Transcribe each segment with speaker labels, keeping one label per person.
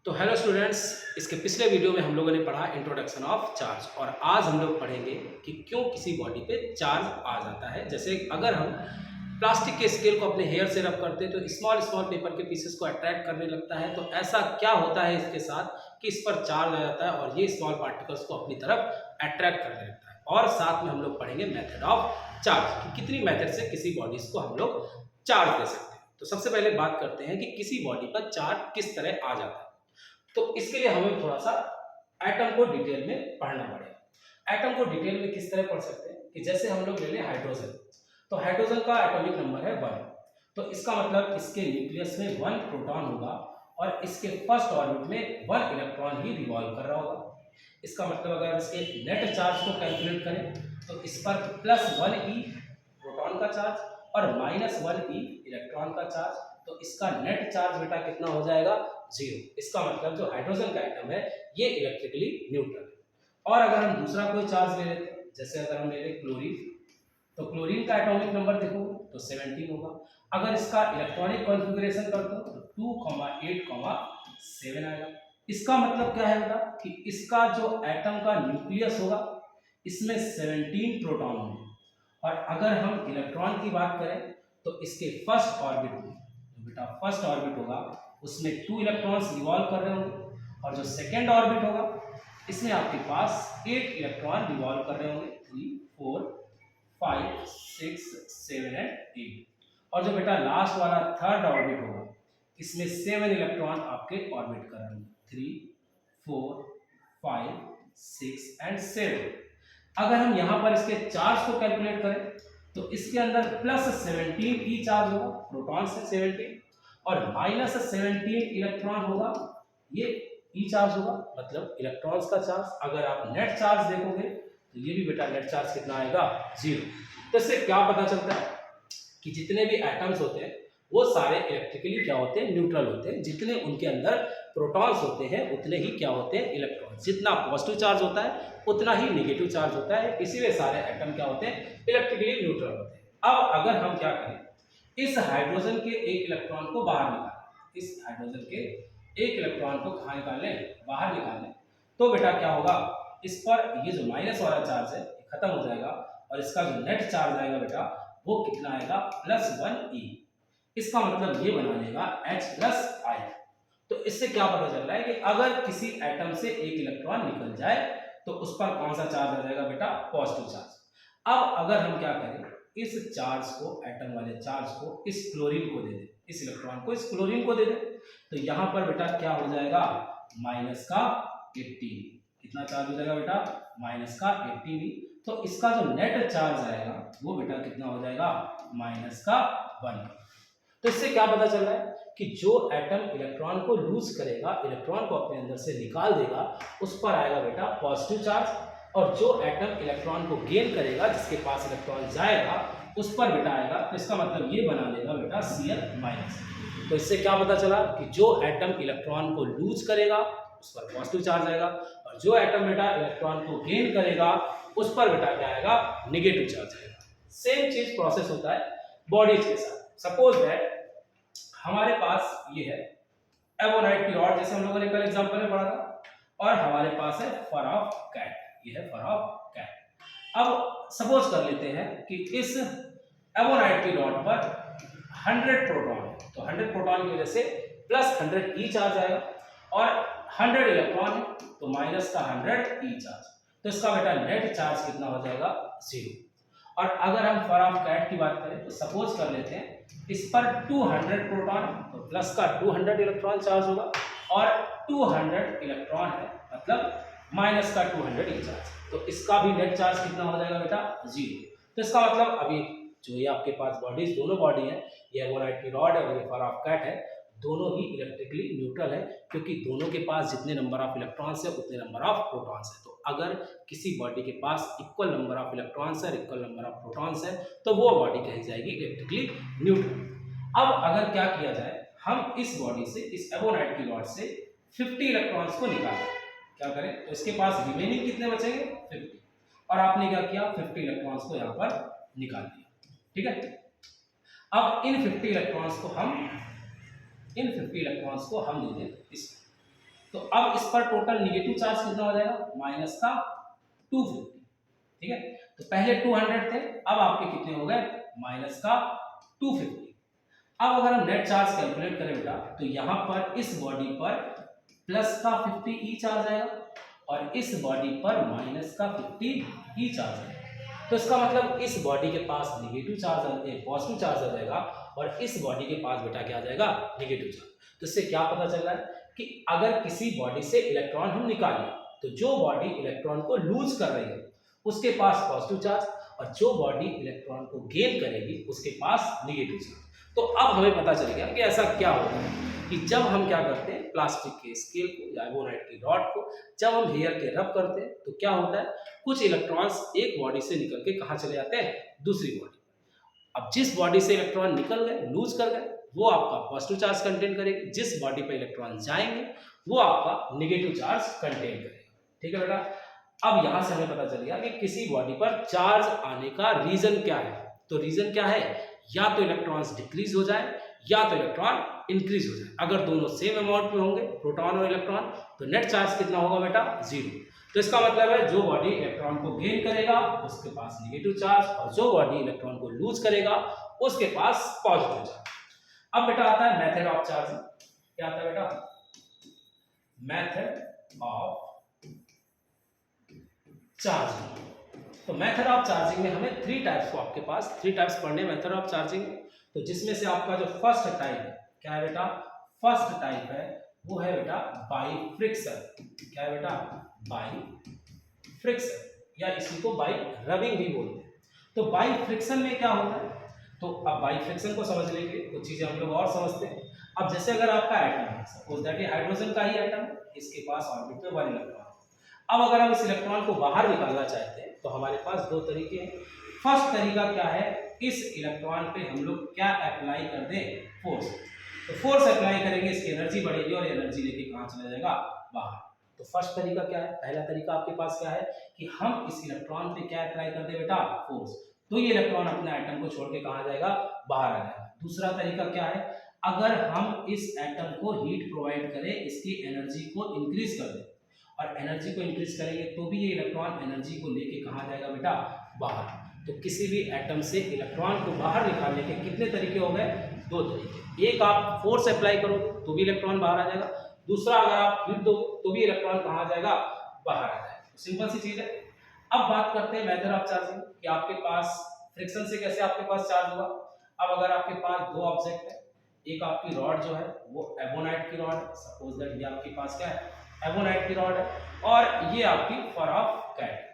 Speaker 1: तो hello students, इसके पिछले वीडियो में हम लोगों ने पढ़ा इंट्रोडक्शन ऑफ चार्ज और आज हम लोग पढ़ेंगे कि क्यों किसी बॉडी पे चार्ज आ जाता है। जैसे अगर हम प्लास्टिक के स्केल को अपने हेयर से रब करते हैं तो स्मॉल स्मॉल पेपर के पीसेस को अट्रैक्ट करने लगता है। तो ऐसा क्या होता है इसके साथ कि इस पर चार्ज आ जाता है और ये स्मॉल पार्टिकल्स को अपनी तरफ अट्रैक्ट करने लगता है। और साथ में हम लोग पढ़ेंगे मेथड ऑफ चार्ज कि कितनी मेथड से किसी बॉडीज को हम लोग चार्ज दे सकते हैं। तो सबसे पहले बात करते हैं कि किसी बॉडी पर चार्ज किस तरह आ जाता है। तो इसके लिए हमें थोड़ा सा एटम को डिटेल में पढ़ना पड़ेगा। एटम को डिटेल में किस तरह पढ़ सकते हैं कि जैसे हम लोग ले लें हाइड्रोजन, तो हाइड्रोजन का एटॉमिक नंबर है 1। तो इसका मतलब इसके न्यूक्लियस में 1 प्रोटॉन होगा और इसके फर्स्ट ऑर्बिट में 1 इलेक्ट्रॉन ही रिवॉल्व कर रहा होगा। इसका मतलब अगर इसके नेट चार्ज को कैलकुलेट करें तो इस पर +1 e प्रोटॉन का चार्ज और -1 e इलेक्ट्रॉन का चार्ज, तो इसका नेट चार्ज बेटा कितना हो जाएगा? 0। इसका मतलब जो हाइड्रोजन का एटम है ये इलेक्ट्रिकली न्यूट्रल है। और अगर हम दूसरा कोई चार्ज ले लेते हैं, जैसे अगर हम ले लें क्लोरीन, तो क्लोरीन का एटॉमिक नंबर देखो तो 17 होगा। अगर इसका इलेक्ट्रॉनिक कॉन्फ़िगरेशन करते हो तो 2,8,7 आएगा। इसका मतलब क्या है बेटा कि इसका जो एटम का न्यूक्लियस होगा इसमें 17 प्रोटॉन होंगे। और अगर हम इलेक्ट्रॉन की बात करें तो इसके फर्स्ट ऑर्बिट में जो बेटा फर्स्ट ऑर्बिट होगा उसमें 2 इलेक्ट्रॉन्स रिवॉल्व कर रहे होंगे और जो सेकेंड ऑर्बिट होगा इसमें आपके पास 8 इलेक्ट्रॉन रिवॉल्व कर रहे होंगे, 3, 4, 5, 6, 7 एंड 8। और जो बेटा लास्ट वाला थर्ड ऑर्बिट होगा इसमें 7 इलेक्ट्रॉन आपके ऑर्बिट कर रहे होंगे, 3, 4, 5, 6 एंड 7। अगर हम यहाँ पर इसके चार्ज को कैलकुलेट करें तो इसके अंदर +17 ई चार्ज होगा, प्रोटॉन से 17, और -17 इलेक्ट्रॉन होगा, ये ई चार्ज होगा, मतलब इलेक्ट्रॉन्स का चार्ज। अगर आप नेट चार्ज देखोगे तो ये भी बेटा नेट चार्ज कितना आएगा? 0। तो इससे क्या पता चलता है कि जितने भी एटम्स होते हैं वो सारे इलेक्ट्रिकली क्या होते हैं? न्यूट्रल होते हैं। जितने उनके अंदर प्रोटॉन्स होते हैं उतने ही क्या होते हैं? इलेक्ट्रॉन्स। जितना पॉजिटिव चार्ज होता है उतना ही नेगेटिव चार्ज होता है, इसीलिए सारे एटम क्या होते हैं? इलेक्ट्रिकली न्यूट्रल होते हैं। अब अगर हम क्या करें, इस हाइड्रोजन के एक इलेक्ट्रॉन को बाहर निकालें, इस हाइड्रोजन के एक इलेक्ट्रॉन को कहाँ निकाल लें? बाहर निकाल लें, तो बेटा क्या होगा? इस पर ये जो माइनस वाला चार्ज है ये खत्म हो जाएगा और इसका जो नेट चार्ज आएगा बेटा वो कितना आएगा? +1 e। इसका मतलब ये बना लेगा H+i। तो इससे क्या पता चल रहा है कि अगर किसी एटम से एक इलेक्ट्रॉन निकल जाए तो उस पर कौन सा चार्ज आ जाएगा बेटा? Positive charge. अब अगर हम क्या करें, इस चार्ज को, एटम वाले चार्ज को इस क्लोरीन को दे दें, इस इलेक्ट्रॉन को इस क्लोरीन को दे दें, तो यहाँ पर बेटा क्या हो जाएगा? -18। कितना चार्ज हो जाएगा बेटा? -18। तो इसका जो नेट चार्ज आएगा वो बेटा कितना हो जाएगा? -1। तो इससे क्या पता चल रहा है कि जो एटम इलेक्ट्रॉन को लूज करेगा, इलेक्ट्रॉन को अपने अंदर से निकाल देगा, उस पर आएगा बेटा पॉजिटिव चार्ज, और जो एटम इलेक्ट्रॉन को गेन करेगा, जिसके पास इलेक्ट्रॉन जाएगा, उस पर बेटा आएगा, तो इसका मतलब ये बना लेगा बेटा Cl-। तो इससे क्या पता चला कि जो एटम इलेक्ट्रॉन को लूज करेगा उस पर पॉजिटिव चार्ज आएगा और जो एटम बेटा इलेक्ट्रॉन को गेन करेगा उस पर बेटा क्या आएगा? नेगेटिव चार्ज आएगा। सेम चीज प्रोसेस होता है बॉडीज के साथ। सपोज दैट हमारे पास ये है एवोनाइट की रॉड, जैसे हम लोगों ने कल एग्जांपल में पढ़ा था, और हमारे पास है फर ऑफ कैट, ये है फर ऑफ कैट। अब सपोज कर लेते हैं कि इस एवोनाइट की रॉड पर 100 प्रोटॉन है, तो 100 प्रोटॉन की वजह से +100 ई चार्ज आएगा, और 100 इलेक्ट्रॉन है तो -100 ई चार्ज। तो इसका बेटा नेट चार्ज कितना हो जाएगा? 0। और अगर हम फर ऑफ कैट की बात करें तो सपोज कर लेते हैं इस पर 200 प्रोटॉन, तो प्लस का 200 इलेक्ट्रॉन चार्ज होगा, और 200 इलेक्ट्रॉन है मतलब माइनस का 200 ई चार्ज। तो इसका भी नेट चार्ज कितना हो जाएगा बेटा? 0। तो इसका मतलब अभी जो ये आपके पास बॉडीज, दोनों बॉडी है, ये एवोनाइट की रॉड है और ये फर ऑफ कैट है, दोनों ही इलेक्ट्रिकली न्यूट्रल है, क्योंकि दोनों के पास जितने नंबर ऑफ इलेक्ट्रॉन्स है उतने नंबर ऑफ प्रोटॉन्स है। तो अगर किसी बॉडी के पास इक्वल नंबर ऑफ इलेक्ट्रॉन्स है, इक्वल नंबर ऑफ प्रोटॉन्स है, तो वो बॉडी कही जाएगी इलेक्ट्रिकली न्यूट्रल। अब अगर क्या किया जाए, हम इस बॉडी से, इस एवोनाइट की रॉड से 50 इलेक्ट्रॉन्स को निकालें, क्या करें, तो इसके पास रिमेनिंग कितने बचेंगे? 50। और आपने क्या किया? 50 इलेक्ट्रॉन्स को यहाँ पर निकाल दिया, ठीक है। अब इन 50 इलेक्ट्रॉन्स को हम दे दें इस, तो अब इस पर टोटल निगेटिव चार्ज कितना हो जाएगा, माइनस का 250, ठीक है। तो पहले 200 थे, अब आपके कितने हो गए, माइनस का 250। अब अगर हम नेट चार्ज कैलकुलेट करें बेटा, तो यहाँ पर इस बॉडी पर प्लस का 50 ई चार्ज आएगा और इस बॉडी पर माइनस का 50 ई चार्ज आएगा। तो इसका मतलब इस बॉडी के पास निगेटिव चार्ज पॉजिटिव चार्ज आ जाएगा और इस बॉडी के पास बेटा क्या आ जाएगा, निगेटिव चार्ज। तो इससे क्या पता चल रहा है कि अगर किसी बॉडी से इलेक्ट्रॉन हम निकालें तो जो बॉडी इलेक्ट्रॉन को लूज कर रही है उसके पास पॉजिटिव चार्ज और जो बॉडी इलेक्ट्रॉन को गेन करेगी उसके पास निगेटिव चार्ज। तो अब हमें पता चल गया कि ऐसा क्या होता है कि जब हम क्या करते हैं, प्लास्टिक के स्केल को या एवोनाइट की रॉड को जब हम हेयर के रब करते हैं तो क्या होता है, कुछ इलेक्ट्रॉन्स एक बॉडी से निकल के कहाँ चले जाते हैं, दूसरी बॉडी। अब जिस बॉडी से इलेक्ट्रॉन निकल गए, लूज कर गए, वो आपका पॉजिटिव चार्ज कंटेन करेगी, जिस बॉडी पे इलेक्ट्रॉन जाएंगे वो आपका निगेटिव चार्ज कंटेन करेगा, ठीक है बेटा। अब यहां से हमें पता चल गया कि किसी बॉडी पर चार्ज आने का रीजन क्या है। तो रीजन क्या है, या तो इलेक्ट्रॉन्स डिक्रीज हो जाए या तो इलेक्ट्रॉन इंक्रीज हो जाए। अगर दोनों सेम अमाउंट में होंगे, प्रोटॉन और इलेक्ट्रॉन, तो नेट चार्ज कितना होगा बेटा, 0। तो इसका मतलब है जो बॉडी इलेक्ट्रॉन को गेन करेगा उसके पास निगेटिव चार्ज और जो बॉडी इलेक्ट्रॉन को लूज करेगा उसके पास पॉजिटिव चार्ज। अब बेटा आता है मेथड ऑफ चार्जिंग। क्या आता है बेटा, मेथड ऑफ चार्जिंग। तो मेथड ऑफ चार्जिंग में हमें 3 टाइप्स को आपके पास 3 टाइप्स पढ़ने मेथड ऑफ चार्जिंग में। तो जिसमें से आपका जो फर्स्ट टाइप है, क्या है बेटा, फर्स्ट टाइप है वो है बेटा बाई फ्रिक्शन। क्या है बेटा, बाई फ्रिक्शन, या इसी को बाई रबिंग भी बोलते हैं। तो बाई फ्रिक्शन में क्या होता है, तो अब बाई फ्रिक्शन को समझने के लिए कुछ चीजें हम लोग और समझते हैं। अब जैसे अगर आपका एटम है, सपोज दैट ये हाइड्रोजन का ही एटम है, इसके पास ऑर्बिट में 1 इलेक्ट्रॉन। अब अगर हम इस इलेक्ट्रॉन को बाहर निकालना चाहते हैं तो हमारे पास 2 तरीके हैं। फर्स्ट तरीका क्या है, इस इलेक्ट्रॉन पे हम लोग क्या अप्लाई कर दें, फोर्स। तो फोर्स अप्लाई करेंगे, इसकी एनर्जी बढ़ेगी और एनर्जी लेके कहाँ चला जाएगा, बाहर। तो फर्स्ट तरीका क्या है, पहला तरीका आपके पास क्या है कि हम इस इलेक्ट्रॉन पे क्या अप्लाई कर दे बेटा, फोर्स। तो ये इलेक्ट्रॉन अपने एटम को छोड़ के कहाँ जाएगा, बाहर आ जाएगा। दूसरा तरीका क्या है, अगर हम इस एटम को हीट प्रोवाइड करें, इसकी एनर्जी को इंक्रीज कर दें, और एनर्जी को इंक्रीज करेंगे तो भी ये इलेक्ट्रॉन एनर्जी को लेके कहाँ जाएगा बेटा, बाहर। तो किसी भी एटम से इलेक्ट्रॉन को बाहर निकालने के कितने तरीके हो गए, 2 तरीके। एक आप फोर्स अप्लाई करोगे तो भी इलेक्ट्रॉन बाहर आ जाएगा, दूसरा अगर आप हीट दोगे तो भी इलेक्ट्रॉन कहाँ जाएगा, बाहर आ जाएगा। तो सिंपल सी चीज है। अब बात करते हैं मेथड ऑफ चार्जिंग कि आपके पास फ्रिक्शन से कैसे आपके पास चार्ज हुआ। अब अगर आपके पास 2 ऑब्जेक्ट है, एक आपकी रॉड जो है वो एवोनाइट की रॉड है, सपोज दैट ये आपके पास क्या है, एवोनाइट की रॉड है, और ये आपकी फॉरऑफ कैट।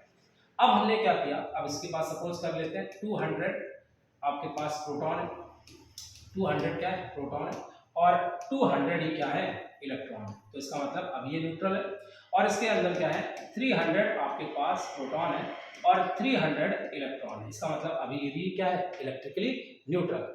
Speaker 1: अब हमने क्या किया, अब इसके पास सपोज कर लेते हैं 200 आपके पास प्रोटॉन है, 200 क्या है, प्रोटॉन है, और 200 ही क्या है, इलेक्ट्रॉन है। तो इसका मतलब अब ये न्यूट्रल है, और इसके अंदर क्या है, 300 आपके पास प्रोटॉन है और 300 इलेक्ट्रॉन है। इसका मतलब अभी ये भी क्या है, इलेक्ट्रिकली न्यूट्रल।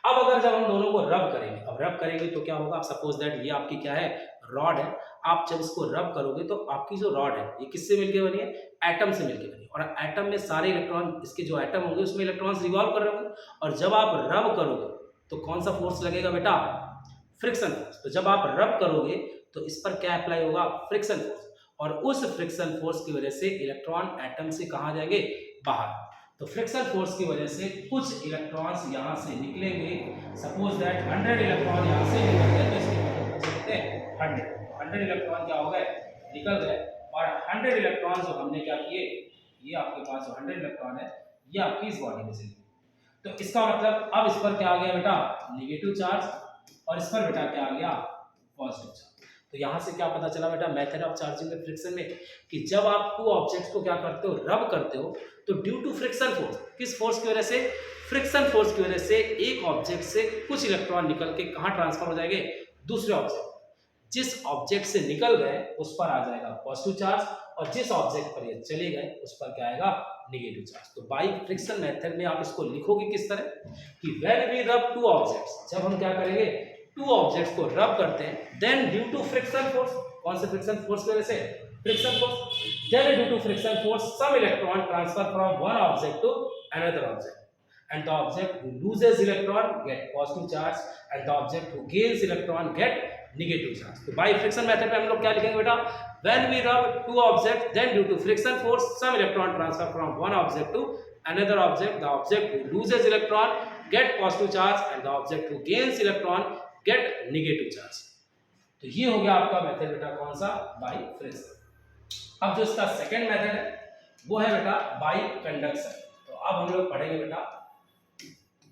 Speaker 1: अब अगर जब हम दोनों को रब करेंगे, अब रब करेंगे तो क्या होगा, आप सपोज दैट ये आपकी क्या है, रॉड है। आप जब इसको रब करोगे तो आपकी जो रॉड है ये किससे मिलकर बनी है, एटम से मिलकर बनी है, और एटम में सारे इलेक्ट्रॉन, इसके जो एटम होंगे उसमें इलेक्ट्रॉन्स रिवॉल्व कर रहे होंगे, और जब आप रब करोगे तो कौन सा फोर्स लगेगा बेटा, फ्रिक्शन फोर्स। तो जब आप रब करोगे तो इस पर क्या अप्लाई होगा, फ्रिक्शन फोर्स, और उस फ्रिक्शन फोर्स की वजह से इलेक्ट्रॉन एटम से कहाँ जाएंगे, बाहर। तो फ्रिक्शन फोर्स की वजह से कुछ इलेक्ट्रॉन्स यहाँ से निकलेंगे, सपोज दैट 100 इलेक्ट्रॉन यहाँ से निकल गए, तो इसके 100 इलेक्ट्रॉन क्या हो गए, निकल गए, और 100 इलेक्ट्रॉन जो हमने क्या किए, ये आपके पास जो 100 इलेक्ट्रॉन है ये आपकी इस बॉडी में से निकले। तो इसका मतलब अब इस पर क्या आ गया बेटा, नेगेटिव चार्ज, और इस पर बेटा क्या आ गया, पॉजिटिव चार्ज। तो यहाँ से क्या पता चला बेटा मेथड ऑफ चार्जिंग में फ्रिक्शन में, कि जब आप 2 ऑब्जेक्ट्स को क्या करते हो, रब करते हो, तो ड्यू टू फ्रिक्शन फोर्स, किस फोर्स की वजह से, फ्रिक्शन फोर्स की वजह से एक ऑब्जेक्ट से कुछ इलेक्ट्रॉन निकल के कहाँ ट्रांसफर हो जाएंगे, दूसरे ऑब्जेक्ट। जिस ऑब्जेक्ट से निकल गए उस पर आ जाएगा पॉजिटिव चार्ज, और जिस ऑब्जेक्ट पर ये चले गए उस पर क्या आएगा, नेगेटिव चार्ज। तो बाई फ्रिक्शन मेथड में आप इसको लिखोगे किस तरह कि व्हेन वी रब 2 ऑब्जेक्ट्स, जब हम क्या करेंगे, 2 ऑब्जेक्ट्स को रब करते हैं, then due to friction force, कौन से फ्रिक्शन फोर्स की वजह से, friction force, then due to friction force some electron transfer from one object to another object, and the object who loses electron get positive charge and the object who gains electron get negative charge. तो by friction method में हम लोग क्या लिखेंगे बेटा, when we rub two object then due to friction force some electron transfer from one object to another object, the object who loses electron get positive charge and the object who gains electron get negative charge। तो ये हो गया आपका method बेटा कौन सा, by friction. अब जो इसका सेकंड मेथड है वो है बेटा बाय कंडक्शन। तो अब हम लोग पढ़ेंगे बेटा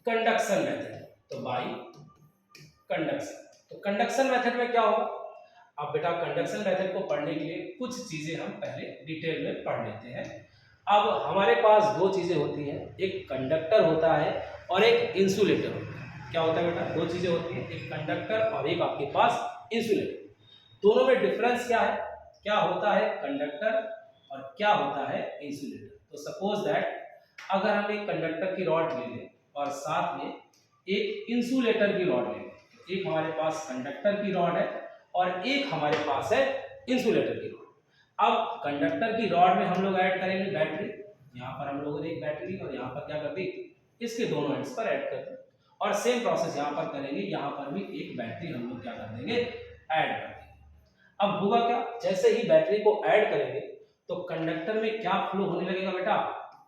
Speaker 1: कंडक्शन मेथड। तो बाय कंडक्शन, तो कंडक्शन मेथड में क्या होगा, अब बेटा कंडक्शन मेथड को पढ़ने के लिए कुछ चीजें हम पहले डिटेल में पढ़ लेते हैं। अब हमारे पास दो चीजें होती हैं, एक कंडक्टर होता है और एक इंसुलेटर होता है। क्या होता है बेटा, दो चीजें होती हैं, एक कंडक्टर और एक आपके पास इंसुलेटर। दोनों में डिफरेंस क्या है, क्या होता है कंडक्टर और क्या होता है इंसुलेटर। तो सपोज दैट अगर हम एक कंडक्टर की रॉड ले लें और साथ में एक इंसुलेटर की रॉड ले लें, एक हमारे पास कंडक्टर की रॉड है और एक हमारे पास है इंसुलेटर की रॉड। अब कंडक्टर की रॉड में हम लोग ऐड करेंगे बैटरी, यहाँ पर हम लोगों ने एक बैटरी और यहाँ पर क्या कर दी, इसके दोनों एंड्स पर ऐड कर दें, और सेम प्रोसेस यहाँ पर करेंगे, यहाँ पर भी एक बैटरी हम लोग क्या कर देंगे, ऐड कर देंगे। अब होगा क्या, जैसे ही बैटरी को ऐड करेंगे तो कंडक्टर में क्या फ्लो होने लगेगा बेटा,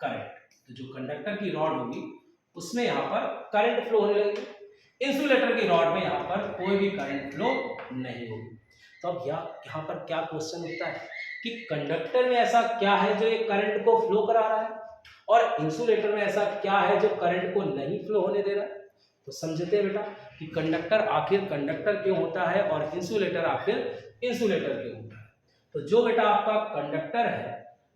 Speaker 1: करंट। तो जो कंडक्टर की रॉड होगी उसमें यहाँ पर करंट फ्लो होने लगेगी, इंसुलेटर की रॉड में यहाँ पर कोई भी करंट फ्लो नहीं होगी। तो अब यहाँ पर क्या क्वेश्चन उठता है कि कंडक्टर में ऐसा क्या है जो ये करंट को फ्लो करा रहा है और इंसुलेटर में ऐसा क्या है जो करंट को नहीं फ्लो होने दे रहा है। तो समझते हैं बेटा कि कंडक्टर आखिर कंडक्टर क्यों होता है और इंसुलेटर आखिर इंसुलेटर क्यों होता है। तो जो बेटा आपका कंडक्टर है,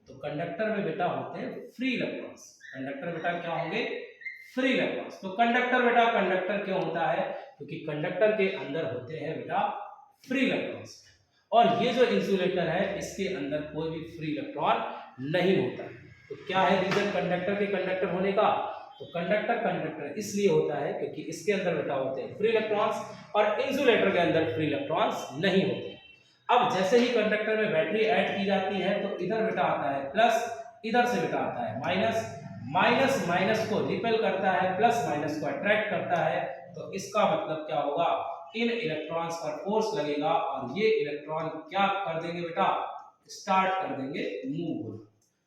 Speaker 1: तो कंडक्टर में बेटा होते हैं फ्री इलेक्ट्रॉन्स। कंडक्टर बेटा क्या होंगे, फ्री इलेक्ट्रॉन्स। तो कंडक्टर बेटा कंडक्टर क्यों होता है, क्योंकि कंडक्टर के अंदर होते हैं बेटा फ्री इलेक्ट्रॉन्स, और ये जो इंसुलेटर है इसके अंदर कोई भी फ्री इलेक्ट्रॉन नहीं होता है। तो क्या है रीजन कंडक्टर के कंडक्टर होने का, तो कंडक्टर कंडक्टर इसलिए होता है क्योंकि इसके अंदर बेटा होते हैं फ्री इलेक्ट्रॉन्स और इंसुलेटर के अंदर फ्री इलेक्ट्रॉन्स नहीं होते। अब जैसे ही कंडक्टर में बैटरी ऐड की जाती है तो इधर बेटा आता है प्लस, इधर से बेटा आता है माइनस, माइनस माइनस को रिपेल करता है, प्लस माइनस को अट्रैक्ट करता है। तो इसका मतलब क्या होगा, इन इलेक्ट्रॉन्स पर फोर्स लगेगा और ये इलेक्ट्रॉन क्या कर देंगे बेटा, स्टार्ट कर देंगे मूव होना।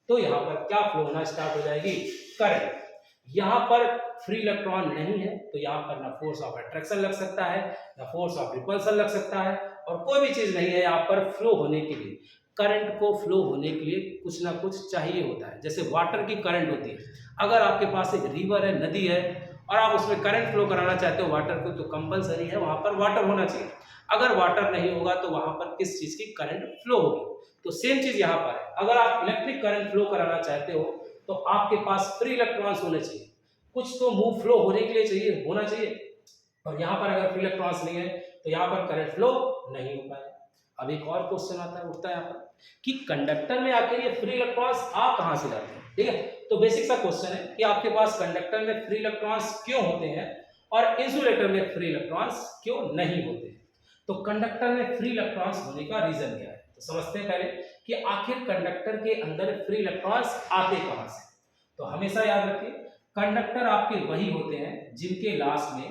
Speaker 1: तो यहाँ पर क्या फ्लो होना स्टार्ट हो जाएगी, करंट। यहाँ पर फ्री इलेक्ट्रॉन नहीं है तो यहाँ पर ना फोर्स ऑफ अट्रैक्शन लग सकता है, ना फोर्स ऑफ रिपल्सन लग सकता है, और कोई भी चीज नहीं है यहाँ पर फ्लो होने के लिए। करंट को फ्लो होने के लिए कुछ ना कुछ चाहिए होता है, जैसे वाटर की करंट होती है। अगर आपके पास एक रिवर है, नदी है, और आप उसमें करंट फ्लो कराना चाहते हो वाटर को, तो कंपलसरी है वहां पर वाटर होना चाहिए। अगर वाटर नहीं होगा तो वहां पर किस चीज की करंट फ्लो होगी। तो सेम चीज यहाँ पर है, अगर आप इलेक्ट्रिक करंट फ्लो कराना चाहते हो तो आपके पास फ्री इलेक्ट्रॉन्स होने चाहिए, कुछ तो मूव फ्लो होने के लिए चाहिए, होना चाहिए। और यहाँ पर अगर फ्री इलेक्ट्रॉन्स नहीं है तो यहाँ पर करंट फ्लो नहीं हो पाएगा। अब एक और क्वेश्चन आता है, उठता है यहाँ पर कि कंडक्टर में आखिर ये फ्री इलेक्ट्रॉन्स आप कहाँ से लाते हैं। ठीक है, तो बेसिक सा क्वेश्चन है कि आपके पास कंडक्टर में फ्री इलेक्ट्रॉन्स क्यों होते हैं और इंसुलेटर में फ्री इलेक्ट्रॉन्स क्यों नहीं होते हैं। तो कंडक्टर में फ्री इलेक्ट्रॉन्स होने का रीजन क्या है, तो समझते हैं पहले कि आखिर कंडक्टर के अंदर फ्री इलेक्ट्रॉन्स आते कहां से। तो हमेशा याद रखिए कंडक्टर आपके वही होते हैं जिनके लास्ट में,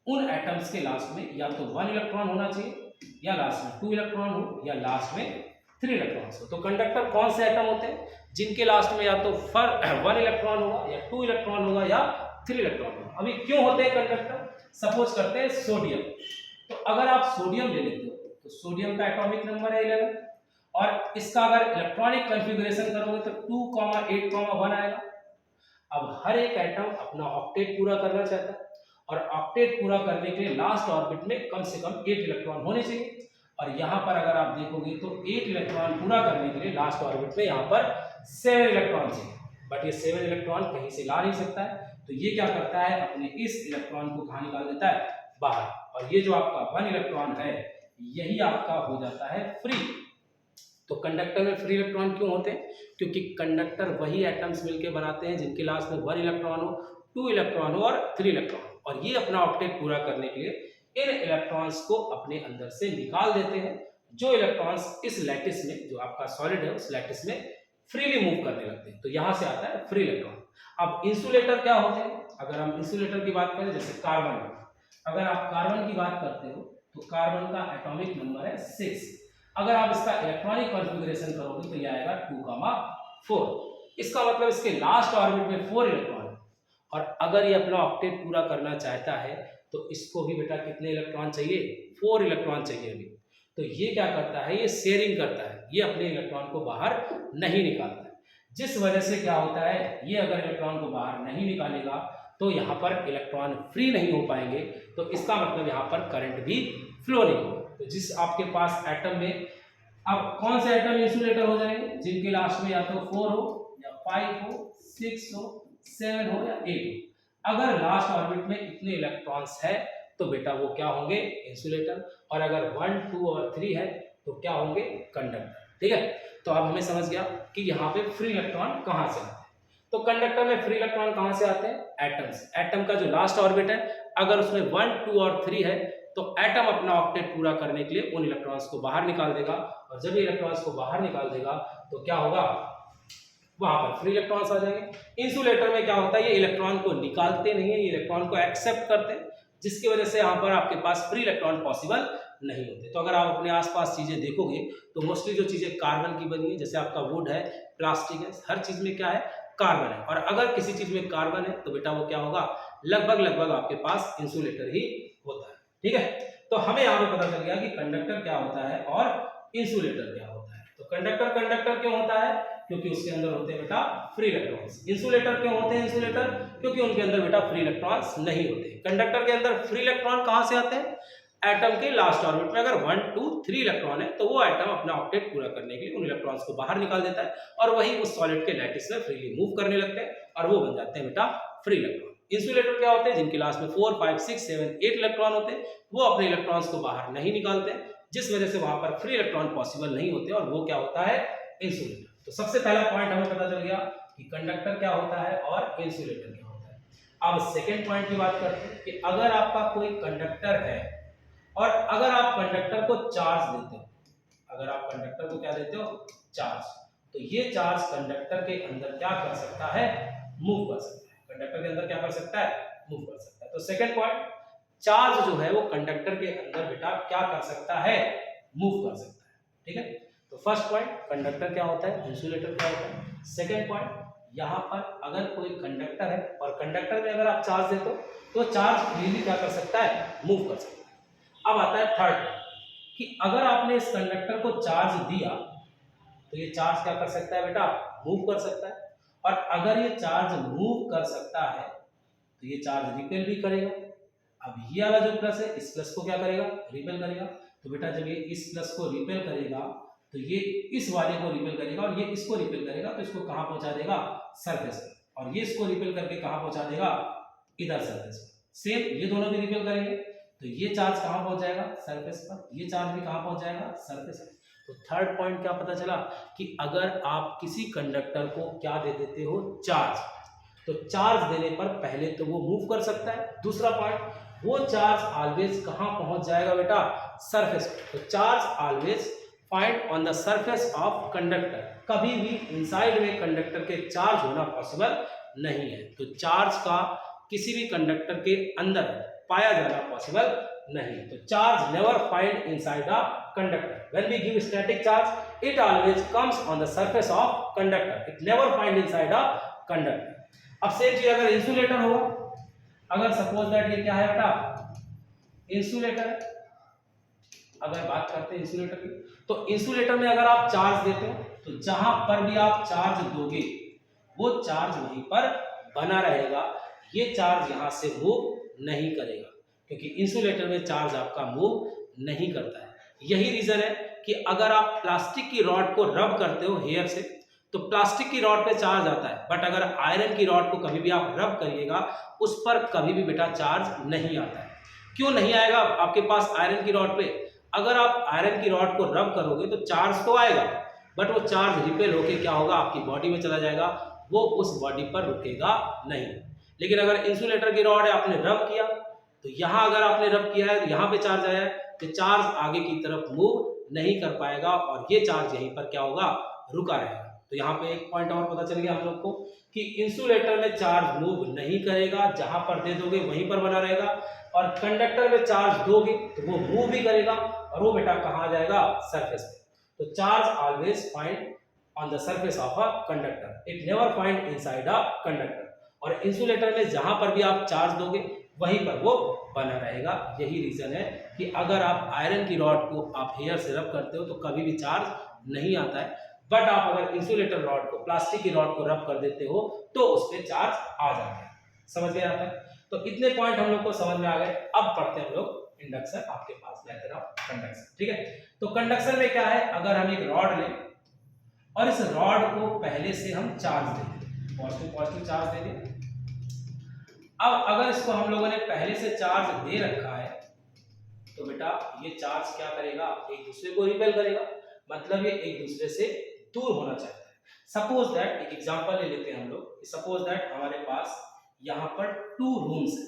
Speaker 1: उन एटम्स के लास्ट में या तो 1 इलेक्ट्रॉन होना चाहिए, या लास्ट में 2 इलेक्ट्रॉन हो, या लास्ट में 3 इलेक्ट्रॉन्स हो। तो कंडक्टर कौन से एटम होते हैं जिनके लास्ट में या तो 1 इलेक्ट्रॉन होगा, या 2 इलेक्ट्रॉन होगा, या 3 इलेक्ट्रॉन होगा। अभी क्यों होते हैं कंडक्टर, सपोज करते हैं सोडियम। तो अगर आप सोडियम ले लेते हो तो सोडियम का एटॉमिक नंबर है 11, और इसका अगर इलेक्ट्रॉनिक कॉन्फ़िगरेशन करोगे तो 2,8,1 आएगा। अब हर एक एटम अपना ऑक्टेट पूरा करना चाहता है, और ऑक्टेट पूरा करने के लिए लास्ट ऑर्बिट में कम से कम 8 इलेक्ट्रॉन होने चाहिए। और यहाँ पर अगर आप देखोगे तो 8 इलेक्ट्रॉन पूरा करने के लिए लास्ट ऑर्बिट में यहाँ पर 7 इलेक्ट्रॉन चाहिए, बट ये 7 इलेक्ट्रॉन कहीं से ला नहीं सकता है। तो ये क्या करता है, अपने इस इलेक्ट्रॉन को कहाँ निकाल देता है, बाहर, और ये जो आपका 1 इलेक्ट्रॉन है यही आपका हो जाता है फ्री। तो कंडक्टर में फ्री इलेक्ट्रॉन क्यों होते हैं, क्योंकि कंडक्टर वही एटम्स मिलकर बनाते हैं जिनके लास्ट में 1 इलेक्ट्रॉन हो, 2 इलेक्ट्रॉन हो और 3 इलेक्ट्रॉन, और ये अपना ऑक्टेट पूरा करने के लिए इन इलेक्ट्रॉन्स को अपने अंदर से निकाल देते हैं, जो इलेक्ट्रॉन्स इस लैटिस में, जो आपका सॉलिड है उस लैटिस में फ्रीली मूव करने लगते हैं। तो यहां से आता है फ्री इलेक्ट्रॉन। अब इंसुलेटर क्या होते हैं, अगर हम इंसुलेटर की बात करें, जैसे कार्बन, अगर आप कार्बन की बात करते हो तो कार्बन का एटॉमिक नंबर है 6। अगर आप इसका इलेक्ट्रॉनिक कॉन्फ़िगरेशन करोगे तो ये आएगा 2,4। इसका मतलब इसके लास्ट ऑर्बिट में 4 इलेक्ट्रॉन है, और अगर ये अपना ऑक्टेट पूरा करना चाहता है तो इसको भी बेटा कितने इलेक्ट्रॉन चाहिए, 4 इलेक्ट्रॉन चाहिए अभी। तो ये क्या करता है, ये शेयरिंग करता है, ये अपने इलेक्ट्रॉन को बाहर नहीं निकालता है, जिस वजह से क्या होता है, ये अगर इलेक्ट्रॉन को बाहर नहीं निकालेगा तो यहाँ पर इलेक्ट्रॉन फ्री नहीं हो पाएंगे, तो इसका मतलब यहाँ पर करंट भी फ्लो नहीं होगा। तो जिस आपके पास एटम में, अब कौन से एटम इंसुलेटर हो जाएंगे, जिनके लास्ट में या तो 4 हो या 5 हो, 6 हो, 7 हो या 8 हो। अगर लास्ट ऑर्बिट में इतने इलेक्ट्रॉन्स है तो बेटा वो क्या होंगे, इंसुलेटर, और अगर 1, 2 और 3 है तो क्या होंगे, कंडक्टर। ठीक है, तो अब हमें समझ गया कि यहाँ पे फ्री इलेक्ट्रॉन कहाँ से आते हैं। तो कंडक्टर में फ्री इलेक्ट्रॉन कहाँ से आते हैं, एटम से। एटम का जो लास्ट ऑर्बिट है अगर उसमें 1, 2 और 3 है तो एटम अपना ऑक्टेट पूरा करने के लिए उन इलेक्ट्रॉन्स को बाहर निकाल देगा, और जब ये इलेक्ट्रॉन्स को बाहर निकाल देगा तो क्या होगा, वहां पर फ्री इलेक्ट्रॉन्स आ जाएंगे। इंसुलेटर में क्या होता है, ये इलेक्ट्रॉन को निकालते नहीं है, ये इलेक्ट्रॉन को एक्सेप्ट करते हैं, जिसकी वजह से यहाँ पर आपके पास फ्री इलेक्ट्रॉन पॉसिबल नहीं होते। तो अगर आप अपने आसपास चीजें देखोगे तो मोस्टली जो चीजें कार्बन की बनी है, जैसे आपका वुड है, प्लास्टिक है, हर चीज में क्या है, कार्बन है। और अगर किसी चीज में कार्बन है तो बेटा वो क्या होगा, लगभग आपके पास इंसुलेटर ही होता है। ठीक है, तो हमें यहाँ पे पता चल गया कि कंडक्टर क्या होता है और इंसुलेटर क्या होता है। तो कंडक्टर क्यों होता है, क्योंकि उसके अंदर होते हैं बेटा फ्री इलेक्ट्रॉन्स। इंसुलेटर क्यों होते हैं इंसुलेटर, क्योंकि उनके अंदर बेटा फ्री इलेक्ट्रॉन्स नहीं होते। कंडक्टर के अंदर फ्री इलेक्ट्रॉन कहां से आते हैं, एटम के लास्ट ऑर्बिट में अगर 1, 2, 3 इलेक्ट्रॉन है तो वो एटम अपना ऑक्टेट पूरा करने के लिए उन इलेक्ट्रॉन्स को बाहर निकाल देता है, और वही उस सॉलिड के लैटिस में फ्रीली मूव करने लगते हैं, और वो बन जाते हैं बेटा फ्री इलेक्ट्रॉन। इंसुलेटर क्या होते हैं, जिनके लास्ट में 4, 5, 6, 7, 8 इलेक्ट्रॉन होते हैं, वो अपने इलेक्ट्रॉन्स को बाहर नहीं निकालते हैं, जिस वजह से वहां पर फ्री इलेक्ट्रॉन पॉसिबल नहीं होते, और वो क्या होता है, इंसुलेटर। तो सबसे पहला पॉइंट हमें पता चल गया कि कंडक्टर क्या होता है और इंसुलेटर क्या होता है। अब सेकेंड पॉइंट की बात करते हैं कि अगर आपका कोई कंडक्टर है और अगर आप कंडक्टर को चार्ज देते हो, अगर आप कंडक्टर को क्या देते हो, चार्ज, तो ये चार्ज कंडक्टर के अंदर क्या कर सकता है, मूव कर सकता है। कंडक्टर के अंदर क्या कर सकता है, मूव कर सकता है। तो सेकंड पॉइंट, चार्ज जो है वो कंडक्टर के अंदर बेटा क्या कर सकता है, मूव कर सकता है। ठीक है, तो फर्स्ट पॉइंट कंडक्टर क्या होता है, इंसुलेटर क्या होता है। सेकंड पॉइंट, यहाँ पर अगर कोई कंडक्टर है और कंडक्टर में अगर आप चार्ज देते हो तो चार्ज फ्रीली क्या कर सकता है, मूव कर सकता है। अब आता है थर्ड कि अगर आपने इस कंडक्टर को चार्ज दिया तो ये चार्ज क्या कर सकता है बेटा, मूव कर सकता है, और अगर ये चार्ज मूव कर सकता है तो ये चार्ज रिपेल भी करेगा। अब ये वाला जो प्लस है इस प्लस को क्या करेगा, रिपेल करेगा। तो बेटा जब ये इस प्लस को रिपेल करेगा तो ये इस वाले को रिपेल करेगा, और ये इसको रिपेल करेगा तो इसको कहाँ पहुंचा देगा, सरफेस पर, और ये इसको रिपेल करके कहाँ पहुंचा देगा, इधर सरफेस पर। सेम ये दोनों भी रिपेल करेंगे तो ये चार्ज कहाँ पहुंच जाएगा, सरफेस पर, ये चार्ज भी कहाँ पहुंच जाएगा, सरफेस पर। तो थर्ड पॉइंट क्या पता चला कि अगर आप किसी कंडक्टर को क्या दे देते हो, चार्ज, तो चार्ज देने पर पहले तो वो मूव कर सकता है, दूसरा पॉइंट वो चार्ज ऑलवेज कहाँ पहुंच जाएगा बेटा, सरफेस पर। तो charge always find on the surface of conductor, कभी भी इनसाइड में कंडक्टर के चार्ज होना पॉसिबल नहीं है। तो चार्ज का किसी भी कंडक्टर के अंदर पाया जाना पॉसिबल नहीं। तो charge never find inside the conductor. When we give static charge it always comes on the surface of conductor, it never find inside the conductor. अब सेम चीज अगर इंसुलेटर होगा, अगर सपोज दैट ये क्या है बेटा, इंसुलेटर, अगर बात करते हैं इंसुलेटर की, तो इंसुलेटर में अगर आप चार्ज देते हो तो जहां पर भी आप चार्ज दोगे वो चार्ज वहीं पर बना रहेगा, ये चार्ज यहां से मूव नहीं करेगा, क्योंकि इंसुलेटर में चार्ज आपका मूव नहीं करता है। यही रीजन है कि अगर आप प्लास्टिक की रॉड को रब करते हो हेयर से तो प्लास्टिक की रॉड पे चार्ज आता है, बट अगर आयरन की रॉड को कभी भी आप रब करिएगा उस पर कभी भी बेटा चार्ज नहीं आता है। क्यों नहीं आएगा आपके पास आयरन की रॉड पे, अगर आप आयरन की रॉड को रब करोगे तो चार्ज तो आएगा, बट वो चार्ज रिपेल होके क्या होगा, आपकी बॉडी में चला जाएगा, वो उस बॉडी पर रुकेगा नहीं। लेकिन अगर इंसुलेटर की रॉड है, आपने रब किया तो यहाँ अगर आपने रब किया है तो यहाँ पे चार्ज आया है तो चार्ज आगे की तरफ मूव नहीं कर पाएगा, और ये चार्ज यहीं पर क्या होगा, रुका रहेगा। तो यहाँ पे एक पॉइंट और पता चल गया हम लोग को कि इंसुलेटर में चार्ज मूव नहीं करेगा, जहां पर दे दोगे वहीं पर बना रहेगा, और कंडक्टर में चार्ज दोगे तो वो मूव भी करेगा, और वो बेटा कहाँ आ जाएगा, सरफेस पे। तो charge always find on the surface of a conductor, it never find inside a conductor. और इंसुलेटर में जहां पर भी आप चार्ज दोगे वहीं पर वो बना रहेगा। यही रीजन है कि अगर आप आयरन की रॉड को आप हेयर से रब करते हो तो कभी भी चार्ज नहीं आता है, बट आप अगर इंसुलेटर रॉड को, प्लास्टिक की रॉड को रब कर देते हो तो उस पर चार्ज आ जाता है। समझ गए यहाँ तक? तो इतने पॉइंट हम लोग को समझ में आ गए। अब पढ़ते हैं हम लोग इंडक्शन, आपके पास मेथड ऑफ कंडक्शन। ठीक है, तो कंडक्शन में क्या है, अगर हम एक रॉड लें और इस रॉड को पहले से हम चार्ज दे दें, पॉजिटिव चार्ज दे दें। अब अगर इसको हम लोगों ने पहले से चार्ज दे रखा है तो बेटा ये चार्ज क्या करेगा, एक दूसरे को रिपेल करेगा, मतलब ये एक दूसरे से दूर होना चाहता है। सपोज दैट, एक एग्जांपल ले लेते हैं हम लोग, सपोज दैट हमारे पास यहाँ पर 2 रूम्स है,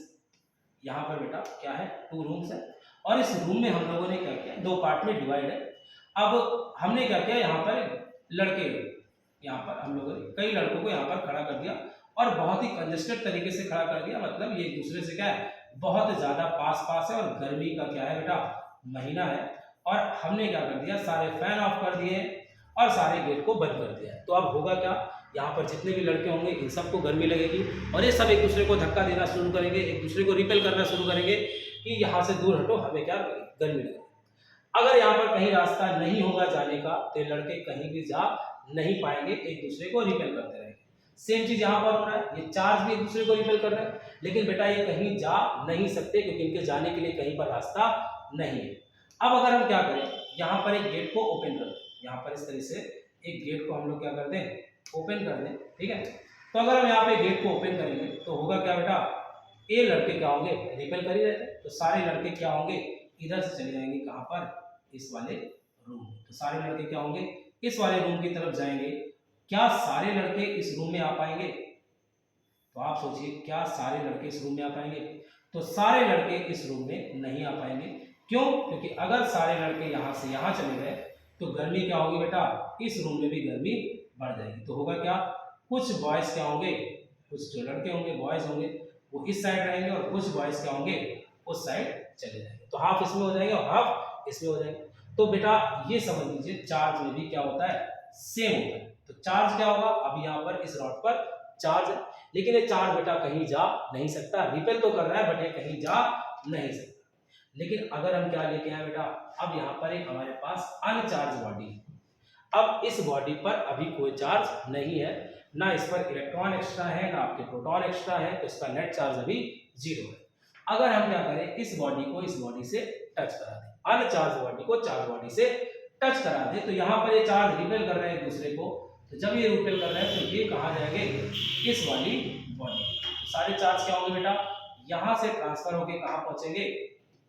Speaker 1: यहाँ पर बेटा क्या है, 2 रूम्स है, और इस रूम में हम लोगों ने क्या किया, 2 पार्ट में डिवाइड है। अब हमने क्या किया, यहाँ पर लड़के, यहाँ पर हम लोगों ने कई लड़कों को यहाँ पर खड़ा कर दिया और बहुत ही कंजेस्टेड तरीके से खड़ा कर दिया, मतलब ये एक दूसरे से क्या है, बहुत ज्यादा पास है, और गर्मी का क्या है बेटा, महीना है, और हमने क्या कर दिया, सारे फैन ऑफ कर दिए और सारे गेट को बंद कर दिया। तो अब होगा क्या, यहाँ पर जितने भी लड़के होंगे इन सबको गर्मी लगेगी और ये सब एक दूसरे को धक्का देना शुरू करेंगे, एक दूसरे को रिपेल करना शुरू करेंगे कि यहाँ से दूर हटो, हमें क्या गर्मी लगेगी। अगर यहाँ पर कहीं रास्ता नहीं होगा जाने का तो लड़के कहीं भी जा नहीं पाएंगे, एक दूसरे को रिपेल करते रहेंगे। सेम चीज यहाँ पर हो रहा है, ये चार्ज भी एक दूसरे को रिपेल कर रहे हैं, लेकिन बेटा ये कहीं जा नहीं सकते क्योंकि इनके जाने के लिए कहीं पर रास्ता नहीं है। अब अगर हम क्या करें, यहाँ पर एक गेट को ओपन कर दें, यहाँ पर इस तरह से एक गेट को हम लोग क्या कर दें, ओपन कर दें। ठीक है, तो अगर हम यहाँ पे गेट को ओपन करेंगे तो होगा क्या बेटा, ये लड़के क्या होंगे, रिपेल कर ही रहते, तो सारे लड़के क्या होंगे, इधर से चले जाएंगे, कहाँ पर, इस वाले रूम। तो सारे लड़के क्या होंगे, इस वाले रूम की तरफ जाएंगे। क्या सारे लड़के इस रूम में आ पाएंगे, तो आप सोचिए, क्या सारे लड़के इस रूम में आ पाएंगे, तो सारे लड़के इस रूम में नहीं आ पाएंगे। क्यों, क्योंकि अगर सारे लड़के यहाँ से यहाँ चले गए तो गर्मी क्या होगी बेटा, इस रूम में भी गर्मी बढ़ जाएगी। तो होगा क्या, कुछ बॉयज क्या होंगे, कुछ जो लड़के होंगे, बॉयज होंगे, वो इस साइड रहेंगे और कुछ बॉयज क्या होंगे, उस साइड चले जाएंगे। तो हाफ इसमें हो जाएंगे और हाफ इसमें हो जाएंगे। तो बेटा ये समझ लीजिए चार्ज में भी क्या होता है, सेम होता है। तो चार्ज क्या होगा, अभी यहाँ पर इस रॉड पर चार्ज है, लेकिन ये चार्ज बेटा कहीं जा नहीं सकता, रिपेल तो कर रहा है बट ये कहीं जा नहीं सकता। लेकिन अगर हम क्या लेके आए बेटा, अब यहाँ पर एक हमारे पास अनचार्ज बॉडी है। अब इस बॉडी पर अभी कोई चार्ज नहीं है, ना इस पर इलेक्ट्रॉन एक्स्ट्रा है ना आपके प्रोटॉन एक्स्ट्रा है, तो इसका नेट चार्ज अभी 0 है। अगर हम क्या करें, इस बॉडी को इस बॉडी से टच करा दें, अनचार्ज बॉडी को चार्ज बॉडी से टच करा दें, तो यहाँ पर ये चार्ज रिपेल कर रहे हैं एक दूसरे को। तो जब ये रिपेल कर रहे हैं तो ये कहाँ जाएंगे, इस वाली बॉडी। तो सारे चार्ज क्या होंगे बेटा, यहाँ से ट्रांसफर होके कहाँ पहुंचेंगे,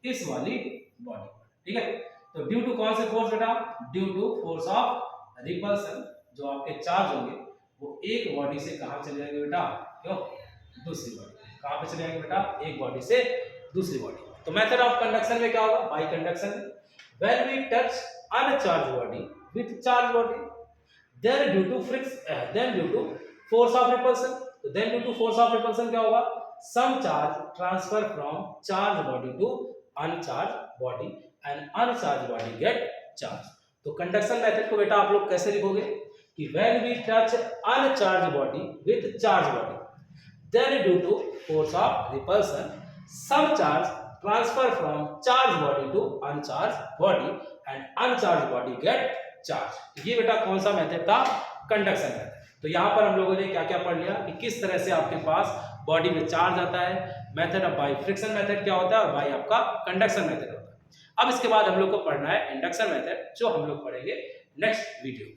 Speaker 1: इस वाली बॉडी। ठीक है, तो ड्यू टू कौन से फोर्स बेटा, due to force of repulsion, जो आपके चार्ज होंगे वो एक बॉडी से कहाँ चले जाएंगे बेटा, क्यों, दूसरी बॉडी। कहाँ पे चले जाएंगे बेटा, एक बॉडी से दूसरी बॉडी। तो मेथड ऑफ कंडक्शन में क्या होगा, by conduction, when we touch uncharge body with charge body, then due to force of repulsion, तो then due to force of repulsion क्या होगा, some charge transfer from charged body to uncharged body and uncharged body get charged। तो conduction method को बेटा आप लोग कैसे लिखोगे कि when we touch uncharged body with charged body, then due to force of repulsion some charge transfer from charged body to uncharged body and uncharged body get charge. ये बेटा कौन सा मेथड था, कंडक्शन मेथड। तो यहाँ पर हम लोगों ने क्या क्या पढ़ लिया कि किस तरह से आपके पास बॉडी में चार्ज आता है, method of bye friction method क्या होता है और बाय आपका कंडक्शन मेथड होता है। अब इसके बाद हम लोग को पढ़ना है इंडक्शन मेथड, जो हम लोग पढ़ेंगे नेक्स्ट वीडियो में।